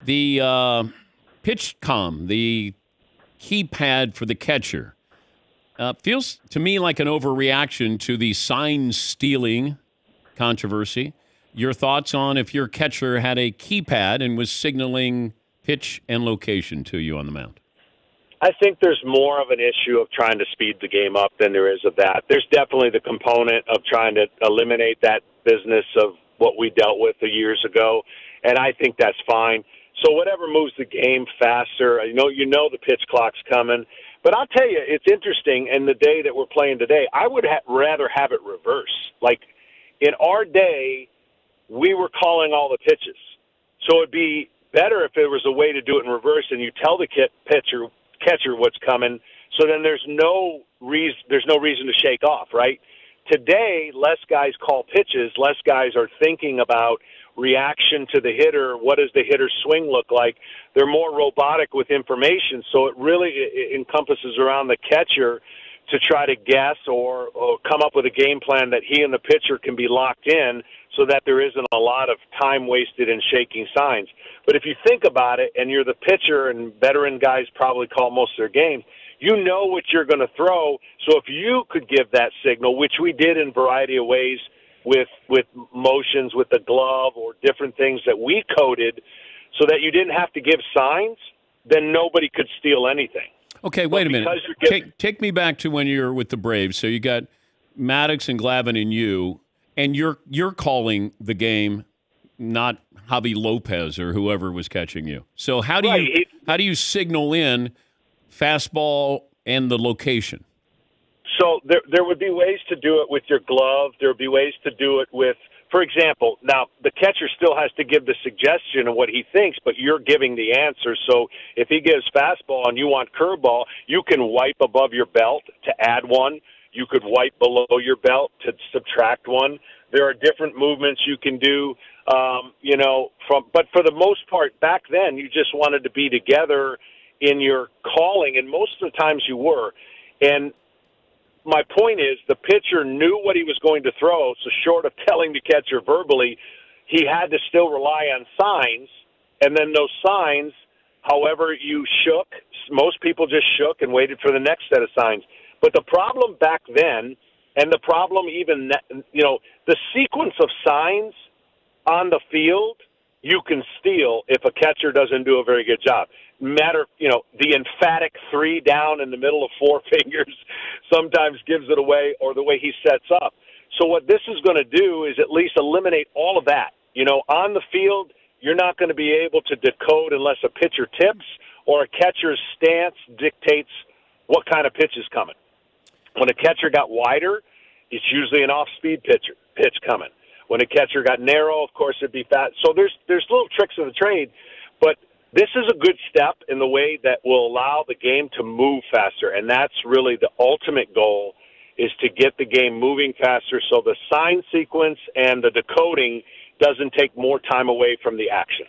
The pitch comm, the keypad for the catcher, feels to me like an overreaction to the sign stealing controversy. Your thoughts on if your catcher had a keypad and was signaling pitch and location to you on the mound? I think there's more of an issue of trying to speed the game up than there is of that. There's definitely the component of trying to eliminate that business of what we dealt with years ago, and I think that's fine. So whatever moves the game faster, you know the pitch clock's coming. But I'll tell you, it's interesting, and the day that we're playing today, I would rather have it reverse. Like, in our day, we were calling all the pitches. So it'd be better if there was a way to do it in reverse and you tell the catcher what's coming, so then there's no reason to shake off, right? Today, less guys call pitches, less guys are thinking about reaction to the hitter, what does the hitter's swing look like? They're more robotic with information, so it really encompasses around the catcher to try to guess or come up with a game plan that he and the pitcher can be locked in so that there isn't a lot of time wasted in shaking signs. But if you think about it, and you're the pitcher, and veteran guys probably call most of their games, you know what you're going to throw. So if you could give that signal, which we did in a variety of ways with motions, with the glove, or different things that we coded so that you didn't have to give signs, then nobody could steal anything. Okay, wait a minute. Take me back to when you're with the Braves. So you got Maddox and Glavine and you, and you're calling the game, not Javi Lopez or whoever was catching you. So how do you signal in fastball and the location? So there would be ways to do it with your glove. There would be ways to do it with, for example, now the catcher still has to give the suggestion of what he thinks, but you're giving the answer. So if he gives fastball and you want curveball, you can wipe above your belt to add one. You could wipe below your belt to subtract one. There are different movements you can do, but for the most part, back then, you just wanted to be together in your calling, and most of the times you were. And my point is, the pitcher knew what he was going to throw, so short of telling the catcher verbally, he had to still rely on signs, and then those signs, however you shook, most people just shook and waited for the next set of signs. But the problem back then, and the problem even, the sequence of signs on the field, you can steal if a catcher doesn't do a very good job. The emphatic 3 down in the middle of 4 fingers sometimes gives it away, or the way he sets up. So what this is going to do is at least eliminate all of that. On the field, you're not going to be able to decode unless a pitcher tips or a catcher's stance dictates what kind of pitch is coming. When a catcher got wider, it's usually an off-speed pitch coming. When a catcher got narrow, of course, it'd be fast. So there's little tricks of the trade, but this is a good step in the way that will allow the game to move faster, and that's really the ultimate goal, is to get the game moving faster so the sign sequence and the decoding doesn't take more time away from the action.